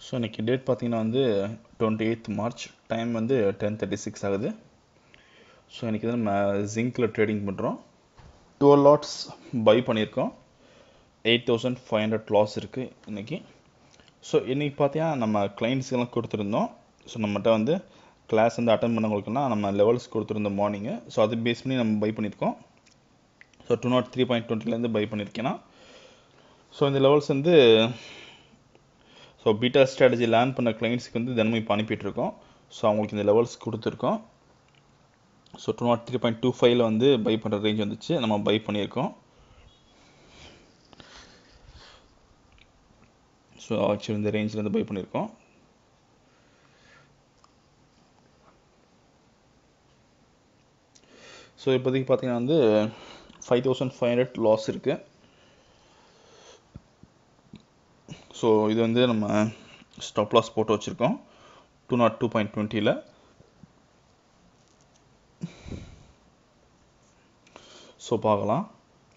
So இன்றைக்கி date பார்த்தீங்கன்னா வந்து 28th March, டைம் வந்து 10:36 ஆகுது. ஸோ இன்றைக்கி வந்து நம்ம ஜிங்கில் ட்ரேடிங் பண்ணுறோம். 12 லாட்ஸ் பை பண்ணியிருக்கோம். 8,500 லாஸ் இருக்குது இன்றைக்கி. ஸோ இன்றைக்கி பார்த்தீங்கன்னா நம்ம கிளைண்ட்ஸ்க்கெல்லாம் கொடுத்துருந்தோம். ஸோ நம்மகிட்ட வந்து கிளாஸ் வந்து அட்டன் பண்ணவங்களுக்குலாம் நம்ம லெவல்ஸ் கொடுத்துருந்தோம் மார்னிங்கு. ஸோ அது பேஸ் பண்ணி நம்ம பை பண்ணியிருக்கோம். ஸோ 203.20 பை பண்ணியிருக்கேன்னா, ஸோ இந்த லெவல்ஸ் வந்து ஸோ பீட்டா ஸ்ட்ராட்டஜி லேர்ன் பண்ண கிளைண்ட்ஸ்க்கு வந்து தினமும் இப்போ அனுப்பிட்டுருக்கோம். ஸோ அவங்களுக்கு இந்த லெவல்ஸ் கொடுத்துருக்கோம். ஸோ 203.25 வந்து பை பண்ணுற ரேஞ்ச் வந்துச்சு, நம்ம பை பண்ணியிருக்கோம். ஸோ ஆக்சுவலி இந்த ரேஞ்சில் வந்து பை பண்ணியிருக்கோம். ஸோ இப்போதைக்கு பார்த்தீங்கன்னா வந்து 5,500 லாஸ் இருக்குது. ஸோ இது வந்து நம்ம ஸ்டாப் லாஸ் போட்டு வச்சுருக்கோம் 202.20. ஸோ பார்க்கலாம்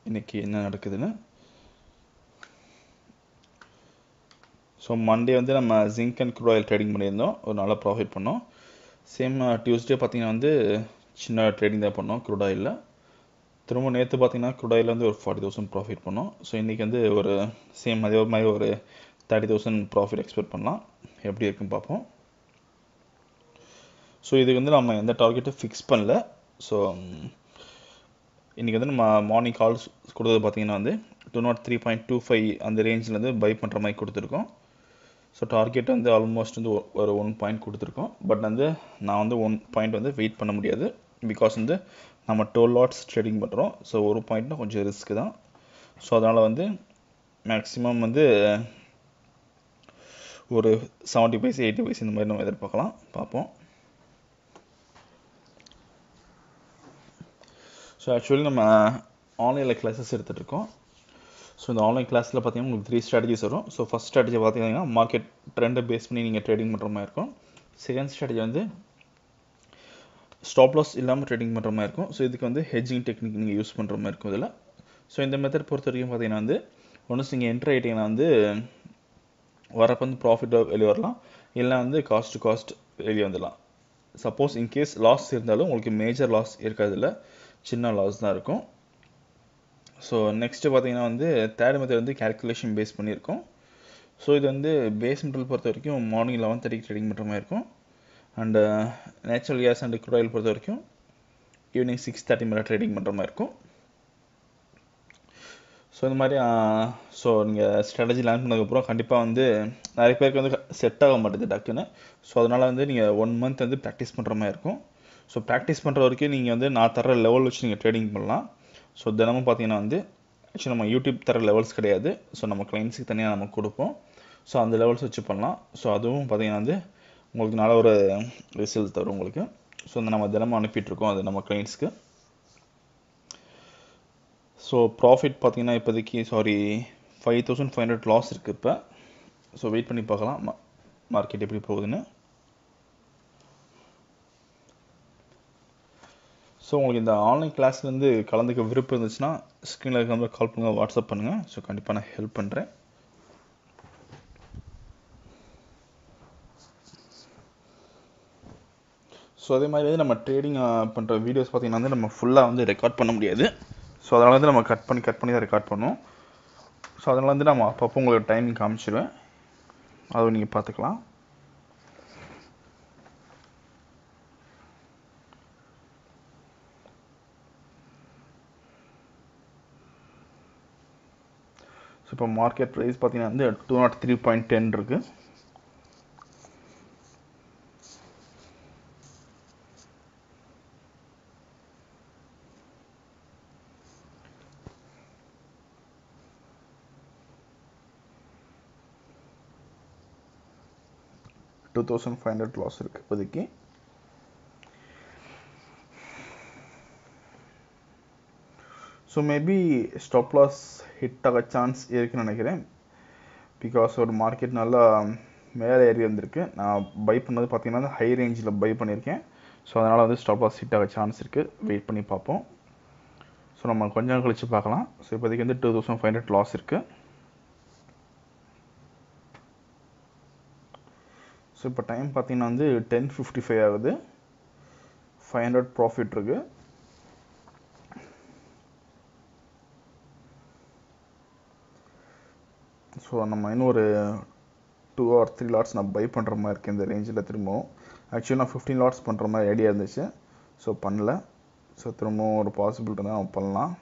இன்றைக்கி என்ன நடக்குதுன்னு. ஸோ மண்டே வந்து நம்ம zinc and crude oil trading பண்ணியிருந்தோம், ஒரு நல்ல ப்ராஃபிட் பண்ணோம். சேம் டியூஸ்டே பார்த்திங்கன்னா வந்து சின்ன ட்ரேடிங் தான் பண்ணோம் க்ரூட் ஆயிலில். திரும்ப நேற்று பார்த்திங்கன்னா க்ரூட் ஆயில் வந்து ஒரு 40,000 ப்ராஃபிட் பண்ணோம். ஸோ இன்றைக்கி வந்து ஒரு சேம் அதே மாதிரி ஒரு 30,000 ப்ராஃபிட் எக்ஸ்பெக்ட் பண்ணலாம். எப்படி இருக்குன்னு பார்ப்போம். ஸோ இதுக்கு வந்து நம்ம எந்த டார்கெட்டும் ஃபிக்ஸ் பண்ணல. ஸோ இன்றைக்கி வந்து நம்ம மார்னிங் கால்ஸ் கொடுத்தது பார்த்திங்கன்னா வந்து 203.25 அந்த ரேஞ்சிலேருந்து பை பண்ணுற மாதிரி கொடுத்துருக்கோம். ஸோ டார்கெட் வந்து ஆல்மோஸ்ட் வந்து ஒரு 1 பாயிண்ட் கொடுத்துருக்கோம். பட் வந்து நான் வந்து 1 பாயிண்ட் வந்து வெயிட் பண்ண முடியாது. பிகாஸ் வந்து நம்ம 12 லாட்ஸ் ட்ரேடிங் பண்ணுறோம். ஸோ ஒரு பாயிண்ட்னா கொஞ்சம் ரிஸ்க்கு தான். ஸோ அதனால் வந்து மேக்ஸிமம் வந்து ஒரு 70 பைஸ் 80 பைஸ் இந்த மாதிரி நம்ம எதிர்பார்க்கலாம். பார்ப்போம். ஸோ ஆக்சுவலி நம்ம ஆன்லைனில் கிளாஸஸ் எடுத்துகிட்ருக்கோம். ஸோ இந்த ஆன்லைன் கிளாஸில் பார்த்தீங்கன்னா உங்களுக்கு 3 ஸ்ட்ராட்டஜிஸ் வரும். ஸோ ஃபஸ்ட் ஸ்ட்ராட்டஜி பார்த்தீங்கன்னா மார்க்கெட் ட்ரெண்டை பேஸ் பண்ணி நீங்கள் ட்ரேடிங் பண்ணுற மாதிரி இருக்கும். செகண்ட் ஸ்ட்ராட்டஜி வந்து ஸ்டாப் லாஸ் இல்லாமல் ட்ரேடிங் பண்ணுற மாதிரி இருக்கும். ஸோ இதுக்கு வந்து ஹெட்ஜிங் டெக்னிக் நீங்கள் யூஸ் பண்ணுற மாதிரி இருக்கும் இதில். ஸோ இந்த மெத்தட் பொறுத்த வரைக்கும் பார்த்தீங்கன்னா வந்து ஒன்ஸ் நீங்கள் என்ட்ரு ஆகிட்டீங்கன்னா வந்து வரப்போ வந்து ப்ராஃபிட்டாக வெளியே வரலாம், இல்லை வந்து காஸ்ட் டு காஸ்ட் வெளியே வந்துடலாம். சப்போஸ் இன்கேஸ் லாஸ் இருந்தாலும் உங்களுக்கு மேஜர் லாஸ் இருக்காது, இல்லை சின்ன லாஸ் தான் இருக்கும். ஸோ நெக்ஸ்ட்டு பார்த்தீங்கன்னா வந்து தேர்ட் மெத்தட் வந்து கேல்குலேஷன் பேஸ் பண்ணியிருக்கோம். ஸோ இது வந்து பேஸ் மெட்டல் பொறுத்த வரைக்கும் மார்னிங் 11:30 ட்ரேடிங் பண்ணுற மாதிரி இருக்கும். And natural gas and crude oil பொறுத்த வரைக்கும் ஈவினிங் 6:30 மேலே ட்ரேடிங் பண்ணுற மாதிரி இருக்கும். ஸோ இந்த மாதிரி ஸோ நீங்கள் ஸ்ட்ராட்டஜி லேர்ன் பண்ணதுக்கப்புறம் கண்டிப்பாக வந்து நிறைய பேருக்கு வந்து செட் ஆக மாட்டேது டக்குன்னு. ஸோ அதனால் வந்து நீங்கள் 1 மந்த் வந்து ப்ராக்டிஸ் பண்ணுற மாதிரி இருக்கும். ஸோ ப்ராக்டிஸ் பண்ணுற வரைக்கும் நீங்கள் வந்து நான் தர லெவல் வச்சு நீங்கள் ட்ரேடிங் பண்ணலாம். ஸோ தினமும் பார்த்தீங்கன்னா வந்து ஆக்சுவலி நம்ம யூடியூப் தர லெவல்ஸ் கிடையாது. ஸோ நம்ம கிளைண்ட்ஸுக்கு தனியாக நம்ம கொடுப்போம். ஸோ அந்த லெவல்ஸ் வச்சு பண்ணலாம். ஸோ அதுவும் பார்த்தீங்கன்னா வந்து உங்களுக்கு நல்ல ஒரு ரிசல்ட் தரும் உங்களுக்கு. ஸோ நம்ம தினமும் அனுப்பிட்டுருக்கோம் அது நம்ம கிளைண்ட்ஸ்க்கு. ஸோ ப்ராஃபிட் பார்த்தீங்கன்னா இப்போதைக்கு 5,500 லாஸ் இருக்குது இப்போ. ஸோ வெயிட் பண்ணி பார்க்கலாம் மார்க்கெட் எப்படி போகுதுன்னு. ஸோ உங்களுக்கு இந்த ஆன்லைன் கிளாஸ்லேருந்து கலந்துக்க விருப்பம் இருந்துச்சுன்னா ஸ்க்ரீனில் இருக்க நம்பர் கால் பண்ணுங்கள், வாட்ஸ்அப் பண்ணுங்கள். ஸோ கண்டிப்பாக நான் ஹெல்ப் பண்ணுறேன். ஸோ அதே மாதிரி வந்து நம்ம ட்ரேடிங் பண்ணுற வீடியோஸ் பார்த்திங்கன்னா வந்து நம்ம ஃபுல்லாக வந்து ரெக்கார்ட் பண்ண முடியாது. ஸோ அதனால் வந்து நம்ம கட் பண்ணி தான் ரெக்கார்ட் பண்ணுவோம். ஸோ அதனால் வந்து நம்ம அப்பப்போ உங்களுக்கு டைமிங் காமிச்சிடுவேன், அதுவும் நீங்கள் பார்த்துக்கலாம். ஸோ இப்போ மார்க்கெட் ப்ரைஸ் பார்த்தீங்கன்னா வந்து 203.10 இருக்குது. $2,500 லாஸ் இருக்குது இப்போதைக்கு. So maybe stop loss hit ஆக சான்ஸ் இருக்குன்னு நினைக்கிறேன். பிகாஸ் ஒரு மார்க்கெட் நல்லா மேலே ஏறி வந்திருக்கு. நான் பை பண்ணது பார்த்தீங்கன்னா ஹை ரேஞ்சில் பை பண்ணியிருக்கேன். ஸோ அதனால் வந்து ஸ்டாப் லாஸ் ஹிட் ஆக சான்ஸ் இருக்குது. வெயிட் பண்ணி பார்ப்போம். ஸோ நம்ம கொஞ்சம் நாள் கழித்து பார்க்கலாம். ஸோ இப்போதைக்கு வந்து 2,500 லாஸ் இருக்குது. ஸோ இப்போ டைம் பார்த்தீங்கன்னா வந்து 10:55 ஆகுது. 500 ப்ராஃபிட் இருக்கு. ஸோ நம்ம இன்னும் ஒரு 2 or 3 லாட்ஸ் நான் பை பண்ணுற மாதிரி இருக்குது இந்த ரேஞ்சில் திரும்பவும். ஆக்சுவலி நான் 15 லாட்ஸ் பண்ணுற மாதிரி ஐடியா இருந்துச்சு. ஸோ பண்ணல. ஸோ திரும்பவும் ஒரு பாசிபிலிட்டி தான் நம்ம பண்ணலாம்.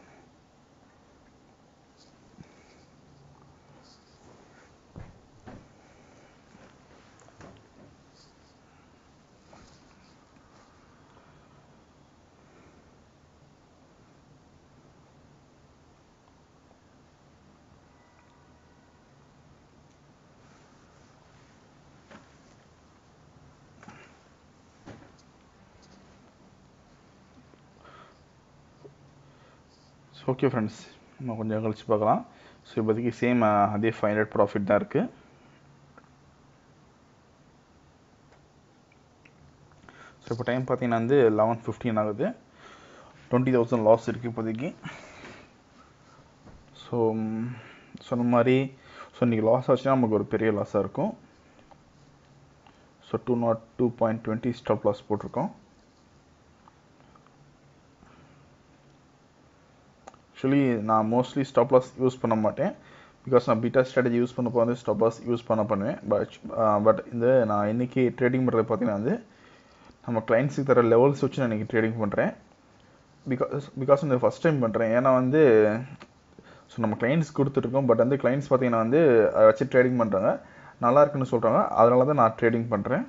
ஓகே ஃப்ரெண்ட்ஸ், நம்ம கொஞ்சம் கழிச்சு பார்க்கலாம். ஸோ இப்போதைக்கு சேம் அதே 500 ப்ராஃபிட் தான் இருக்குது. ஸோ இப்போ டைம் பார்த்தீங்கன்னா வந்து 11:15 ஆகுது. 20,000 லாஸ் இருக்குது இப்போதைக்கு. ஸோ சொன்ன மாதிரி இன்றைக்கி லாஸ் ஆச்சுன்னா நமக்கு ஒரு பெரிய லாஸாக இருக்கும். ஸோ 202.20 ஸ்டாப் லாஸ் போட்டிருக்கோம். ஆக்சுவலி நான் மோஸ்ட்லி ஸ்டாப் லாஸ் யூஸ் பண்ண மாட்டேன். பிகாஸ் நான் பீட்டா ஸ்ட்ராட்டஜி யூஸ் பண்ணப்போ வந்து ஸ்டாப் லாஸ் யூஸ் பண்ணுவேன். பட் இந்த நான் இன்றைக்கி ட்ரேடிங் பண்ணுறது பார்த்தீங்கன்னா வந்து நம்ம கிளைண்ட்ஸுக்கு தர லெவல்ஸ் வச்சு நான் இன்றைக்கி ட்ரேடிங் பண்ணுறேன். பிகாஸ் இந்த ஃபஸ்ட் டைம் பண்ணுறேன். ஏன்னா வந்து ஸோ நம்ம கிளைண்ட்ஸ் கொடுத்துட்ருக்கோம். பட் வந்து கிளைண்ட்ஸ் பார்த்தீங்கன்னா வந்து அதை வச்சு ட்ரேடிங் பண்ணுறாங்க, நல்லா இருக்குன்னு சொல்கிறாங்க. அதனால தான் நான் ட்ரேடிங் பண்ணுறேன்.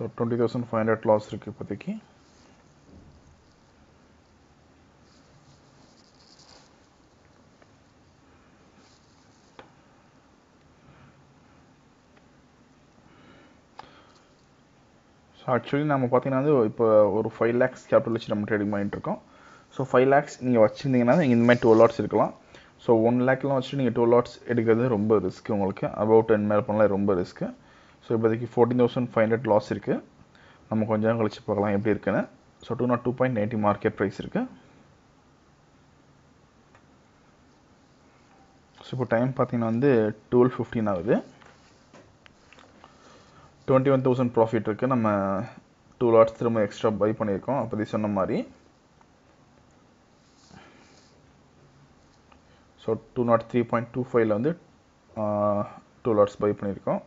ஸோ 20,500 லாஸ் இருக்குது இப்போதைக்கு. ஸோ ஆக்சுவலி நம்ம பார்த்தீங்கன்னா வந்து இப்போ ஒரு 5 lakhs கேபிட்டல் வச்சு நம்ம ட்ரேடிங் பண்ணிட்டு இருக்கோம். ஸோ 5 lakhs நீங்கள் வச்சுருந்தீங்கன்னா நீங்கள் இந்த மாதிரி 12 லாட்ஸ் இருக்கலாம். ஸோ 1 lakhலாம் வச்சுட்டு நீங்கள் 12 லாட்ஸ் எடுக்கிறது ரொம்ப ரிஸ்க். உங்களுக்கு அபவுட் 10 மேலே பண்ணலாம், ரொம்ப ரிஸ்க்கு. ஸோ இப்போதைக்கு 14,500 லாஸ் இருக்குது. நம்ம கொஞ்சம் கழிச்சு பார்க்கலாம் எப்படி இருக்குன்னு. ஸோ 202.90 மார்க்கெட் ப்ரைஸ் இருக்குது. ஸோ இப்போ டைம் பார்த்தீங்கன்னா வந்து 12:15 ஆகுது. 21,000 ப்ராஃபிட் இருக்குது. நம்ம 2 லாட்ஸ் திரும்ப எக்ஸ்ட்ரா பை பண்ணியிருக்கோம் அப்போதி சொன்ன மாதிரி. ஸோ 203.25 வந்து 2 லாட்ஸ் பை பண்ணியிருக்கோம்.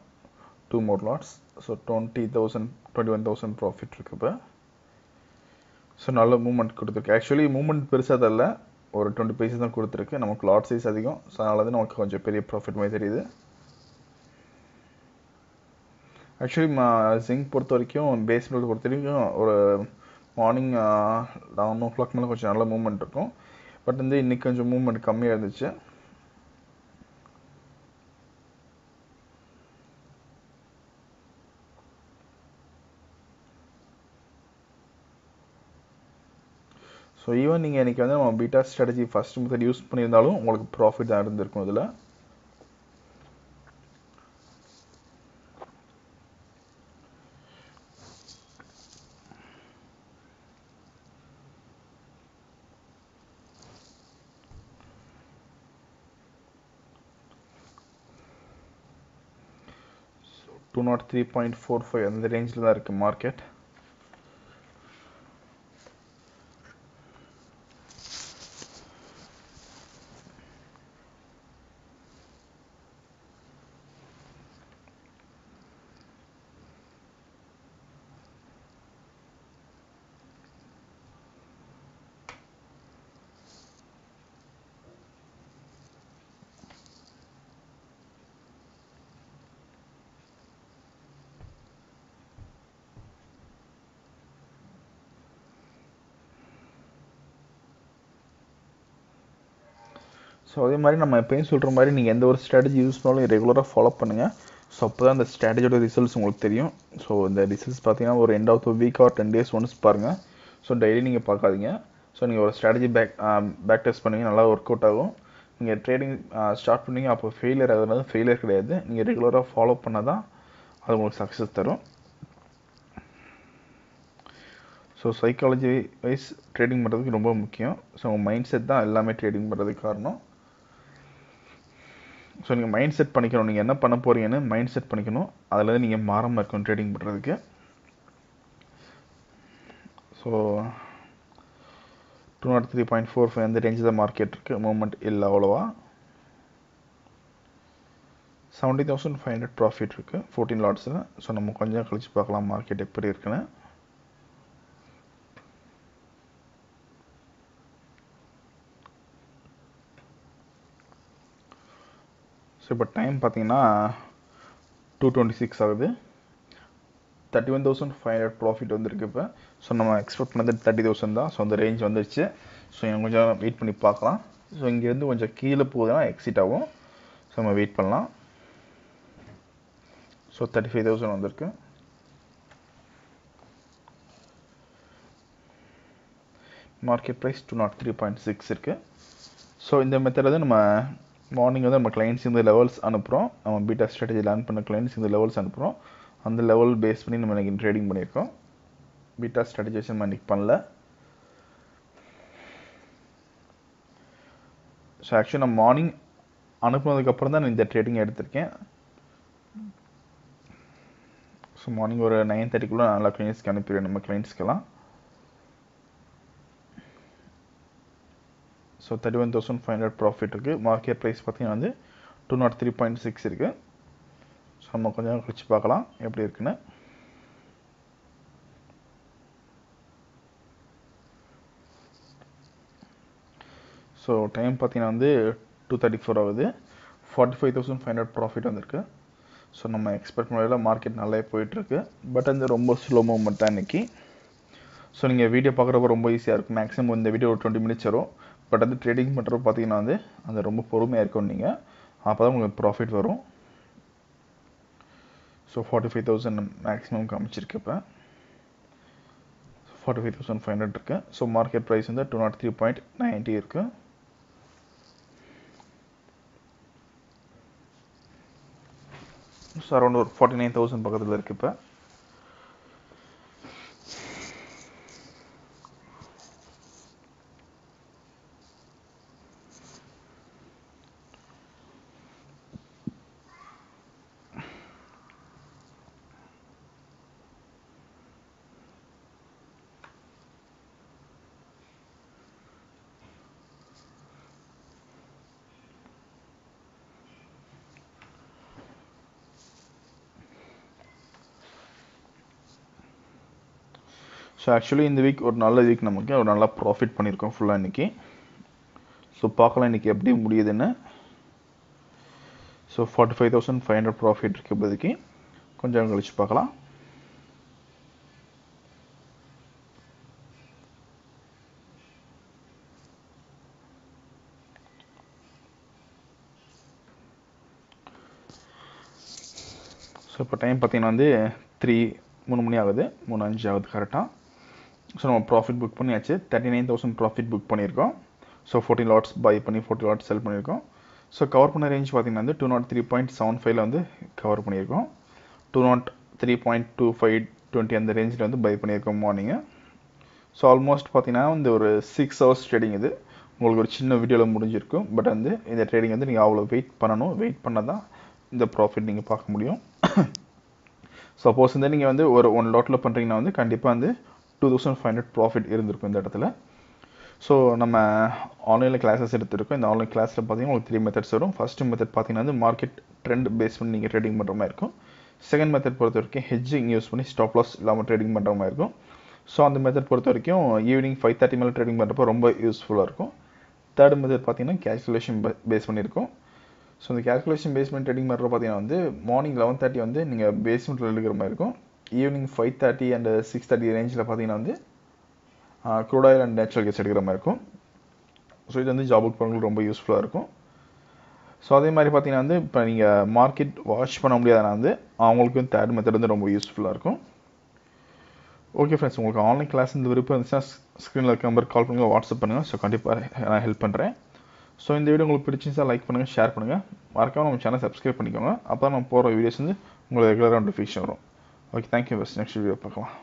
2 more lots. ஸோ 21,000 ப்ராஃபிட் இருக்குது இப்போ. ஸோ நல்ல மூவ்மெண்ட் கொடுத்துருக்கு. ஆக்சுவலி மூவ்மெண்ட் பெருசாக தரல, ஒரு 20 பைசா தான் கொடுத்துருக்கு. நமக்கு லாட் சைஸ் அதிகம். ஸோ அதனால தான் நமக்கு கொஞ்சம் பெரிய ப்ராஃபிட் மாதிரி தெரியுது. ஆக்சுவலி ஜிங்க் பொறுத்த வரைக்கும், பேஸ் மெட்டல் பொறுத்த வரைக்கும் ஒரு மார்னிங் 11 o'clock மேலே கொஞ்சம் நல்ல மூவ்மெண்ட் இருக்கும். பட் வந்து இன்றைக்கி கொஞ்சம் மூவ்மெண்ட் கம்மியாக இருந்துச்சு. ஸோ ஈவன் நீங்கள் இன்றைக்கி வந்து நம்ம beta strategy first method use பண்ணியிருந்தாலும் உங்களுக்கு ப்ராஃபிட் தான் இருந்திருக்கும் இதில். ஸோ 203.45 அந்த ரேஞ்சில் தான் இருக்குது மார்க்கெட். ஸோ அதே மாதிரி நம்ம எப்பயும் சொல்கிற மாதிரி நீங்கள் எந்த ஒரு ஸ்ட்ராட்டஜி யூஸ் பண்ணாலும் ரெகுலராக ஃபாலோ பண்ணுங்கள். ஸோ அப்போ தான் அந்த ஸ்ட்ராட்டஜியோட ரிசல்ட்ஸ் உங்களுக்கு தெரியும். ஸோ இந்த ரிசல்ட்ஸ் பார்த்தீங்கன்னா ஒரு end of the week or 10 days once பாருங்கள். ஸோ டெய்லி நீங்கள் பார்க்காதீங்க. ஸோ நீங்கள் ஒரு ஸ்ட்ராட்டஜி பேக் டெஸ்ட் பண்ணுவீங்க, நல்லா ஒர்க் அவுட் ஆகும். நீங்கள் ட்ரேடிங் ஸ்டார்ட் பண்ணீங்க, அப்போ ஃபெயிலியர் ஆகுதுனால ஃபெயிலியர் கிடையாது. நீங்கள் ரெகுலராக ஃபாலோ பண்ணால் தான் அது உங்களுக்கு சக்ஸஸ் தரும். ஸோ சைக்காலஜி வைஸ் ட்ரேடிங் பண்ணுறதுக்கு ரொம்ப முக்கியம். ஸோ உங்கள் மைண்ட் செட் தான் எல்லாமே ட்ரேடிங் பண்ணுறதுக்கு காரணம். ஸோ நீங்கள் மைண்ட் செட் பண்ணிக்கணும், நீங்கள் என்ன பண்ண போகிறீங்கன்னு மைண்ட் செட் பண்ணிக்கணும். அதில் நீங்கள் மாறாமல் இருக்கணும் ட்ரேடிங் பண்ணுறதுக்கு. ஸோ 203.45 அந்த ரேஞ்சு தான் மார்க்கெட் இருக்குது, மூவ்மெண்ட் இல்லை அவ்வளோவா. 70,500 ப்ராஃபிட் இருக்குது 14 லாட்ஸில். ஸோ நம்ம கொஞ்சம் கழிச்சு பார்க்கலாம் மார்க்கெட் எப்படி இருக்குன்னு. ஸோ இப்போ டைம் பார்த்தீங்கன்னா 2:26 ஆகுது. 31,500 ப்ராஃபிட் வந்துருக்கு இப்போ. ஸோ நம்ம எக்ஸ்பெக்ட் பண்ணது 30,000 தான். ஸோ அந்த ரேஞ்ச் வந்துருச்சு. ஸோ இன்னும் கொஞ்சம் வெயிட் பண்ணி பார்க்கலாம். ஸோ இங்கேருந்து கொஞ்சம் கீழே போகுதுன்னா எக்ஸிட் ஆகும். ஸோ நம்ம வெயிட் பண்ணலாம். ஸோ 35,000 வந்திருக்கு. மார்க்கெட் ப்ரைஸ் 203.6 இருக்குது. ஸோ இந்த மெத்தட் வந்து நம்ம மார்னிங் வந்து நம்ம கிளைண்ட்ஸ் இந்த லெவல்ஸ் அனுப்புகிறோம். நம்ம பீட்டா ஸ்ட்ராட்டஜி லேர்ன் பண்ண கிளைண்ட்ஸ் இந்த லெவல்ஸ் அனுப்புகிறோம். அந்த லெவல் பேஸ் பண்ணி நம்ம இன்றைக்கி ட்ரேடிங் பண்ணியிருக்கோம். பீட்டா ஸ்ட்ராட்டஜிஸ் நம்ம இன்றைக்கி பண்ணல. ஸோ ஆக்சுவலி நான் மார்னிங் அனுப்புனதுக்கப்புறம் தான் நான் இந்த ட்ரேடிங் எடுத்திருக்கேன். ஸோ மார்னிங் ஒரு 9:30 நல்லா கிளைண்ட்ஸ்க்கு அனுப்பிடுவேன் நம்ம கிளைண்ட்ஸ்க்கெல்லாம். ஸோ 31,500 ப்ராஃபிட் இருக்குது. மார்க்கெட் ப்ரைஸ் பார்த்தீங்கன்னா வந்து 203.6 இருக்குது. ஸோ நம்ம கொஞ்சம் கழிச்சு பார்க்கலாம் எப்படி இருக்குன்னு. ஸோ டைம் பார்த்தீங்கன்னா வந்து 2:34 ஆகுது. 45,500 ப்ராஃபிட் வந்திருக்கு. ஸோ நம்ம எக்ஸ்பெக்ட் பண்ணல மார்க்கெட் நல்லா போயிட்டுருக்கு. பட் வந்து ரொம்ப ஸ்லோ மூவ்மெண்ட் தான் இன்றைக்கி. ஸோ நீங்கள் வீடியோ பார்க்குறப்ப ரொம்ப ஈஸியாக இருக்கும். மேக்ஸிமம் இந்த வீடியோ ஒரு 20 மினிட்ஸ் வரும். பட் வந்து ட்ரேடிங் பண்ணுறப்ப பார்த்தீங்கன்னா வந்து அது ரொம்ப பொறுமையாக இருக்கும். நீங்கள் அப்போ தான் உங்களுக்கு ப்ராஃபிட் வரும். ஸோ 45,000 மேக்ஸிமம் காமிச்சிருக்கு. இப்போ 45,500 இருக்குது. ஸோ மார்க்கெட் ப்ரைஸ் வந்து 203.90 இருக்குது. ஸோ அரௌண்ட் ஒரு 49,000 பக்கத்தில் இருக்குது இப்போ. ஸோ ஆக்சுவலி இந்த வீக் ஒரு நல்ல வீக், நமக்கு ஒரு நல்லா ப்ராஃபிட் பண்ணியிருக்கோம் ஃபுல்லாக இன்றைக்கி. ஸோ பார்க்கலாம் இன்றைக்கி எப்படி முடியுதுன்னு. ஸோ 45,500 ப்ராஃபிட் இருக்குது இப்போதைக்கு. கொஞ்சம் கழிச்சு பார்க்கலாம். ஸோ இப்போ டைம் பார்த்தீங்கன்னா வந்து 3 மணி ஆகுது, 3:05 ஆகுது கரெக்டாக. ஸோ நம்ம ப்ராஃபிட் புக் பண்ணியாச்சு. 39,000 ப்ராஃபிட் புக் பண்ணியிருக்கோம். ஸோ 14 லாட்ஸ் பை பண்ணி 40 லாட்ஸ் செல் பண்ணியிருக்கோம். ஸோ கவர் பண்ண ரேஞ்ச் பார்த்தீங்கன்னா வந்து 203.75 வந்து கவர் பண்ணியிருக்கோம். 203.2520 அந்த ரேஞ்சில் வந்து பை பண்ணியிருக்கோம் மார்னிங்கு. ஸோ ஆல்மோஸ்ட் பார்த்தீங்கன்னா வந்து ஒரு 6 ஹவர்ஸ் ட்ரேடிங் இது. உங்களுக்கு ஒரு சின்ன வீடியோவில் முடிஞ்சிருக்கும். பட் வந்து இந்த ட்ரேடிங் வந்து நீங்கள் அவ்வளோ வெயிட் பண்ணணும். வெயிட் பண்ணால் தான் இந்த ப்ராஃபிட் நீங்கள் பார்க்க முடியும். சப்போஸ் வந்து நீங்கள் வந்து ஒரு 1 லாட்டில் பண்ணுறீங்கன்னா வந்து கண்டிப்பாக வந்து 2,500 ப்ராஃபிட் இருந்திருக்கும் இந்த இடத்துல. ஸோ நம்ம ஆன்லைனில் கிளாஸஸ் எடுத்துருக்கோம். இந்த ஆன்லைன் கிளாஸில் பார்த்தீங்கன்னா உங்களுக்கு 3 மெத்தட்ஸ் வரும். ஃபஸ்ட்டு மெத்தட் பார்த்தீங்கன்னா வந்து மார்க்கெட் ட்ரெண்ட் பேஸ் பண்ணி நீங்கள் ட்ரேடிங் பண்ணுற மாதிரி இருக்கும். செகண்ட் மெத்தட் பொறுத்த வரைக்கும் ஹெட்ஜிங் யூஸ் பண்ணி ஸ்டாப் லாஸ் இல்லாமல் ட்ரேடிங் பண்ணுற மாதிரி இருக்கும். ஸோ அந்த மெத்தட் பொறுத்த வரைக்கும் ஈவினிங் 5:30 மேலே ட்ரேடிங் பண்ணுறப்போ ரொம்ப யூஸ்ஃபுல்லாக இருக்கும். தேர்ட் மெத்தட் பார்த்தீங்கன்னா கேல்குலேஷன் பேஸ் பண்ணியிருக்கோம். ஸோ இந்த கேல்குலேஷன் பேஸ்மெண்ட் ட்ரேடிங் பண்ணுற பார்த்தீங்கன்னா வந்து மார்னிங் 11:30 வந்து நீங்கள் பேஸ்மெண்ட்டில் எடுக்கிற மாதிரி இருக்கும். ஈவினிங் 5:30 அண்ட் 6:30 ரேஞ்சில் பார்த்தீங்கன்னா வந்து crude oil and natural gas எடுக்கிற மாதிரி இருக்கும். ஸோ இது வந்து ஜாப் புக் பண்ணுறவங்களுக்கு ரொம்ப யூஸ்ஃபுல்லாக இருக்கும். ஸோ அதே மாதிரி பார்த்தீங்கன்னா வந்து இப்போ நீங்கள் மார்க்கெட் வாட்ச் பண்ண முடியாதுனா வந்து அவங்களுக்கு வந்து தேர்ட் மெத்தட் வந்து ரொம்ப யூஸ்ஃபுல்லாக இருக்கும். ஓகே ஃப்ரெண்ட்ஸ், உங்களுக்கு ஆன்லைன் கிளாஸ் இந்த விருப்பம் இருந்துச்சுன்னா ஸ்க்ரீனில் இருக்க நம்பர் கால் பண்ணுங்கள், வாட்ஸ்அப் பண்ணுங்கள். ஸோ கண்டிப்பாக நான் ஹெல்ப் பண்ணுறேன். ஸோ இந்த வீடியோ உங்களுக்கு பிடிச்சிருந்தா லைக் பண்ணுங்கள், ஷேர் பண்ணுங்கள். மறக்காம நம்ம சேனல் சப்ஸ்கிரைப் பண்ணிக்கோங்க. அப்போ தான் நம்ம போகிற வீடியோஸ் வந்து உங்களுக்கு ரெகுலராக நோட்டிஃபிகேஷன் வரும். Okay, thank you. நெக்ஸ்ட் வீடியோ பார்க்கலாம்.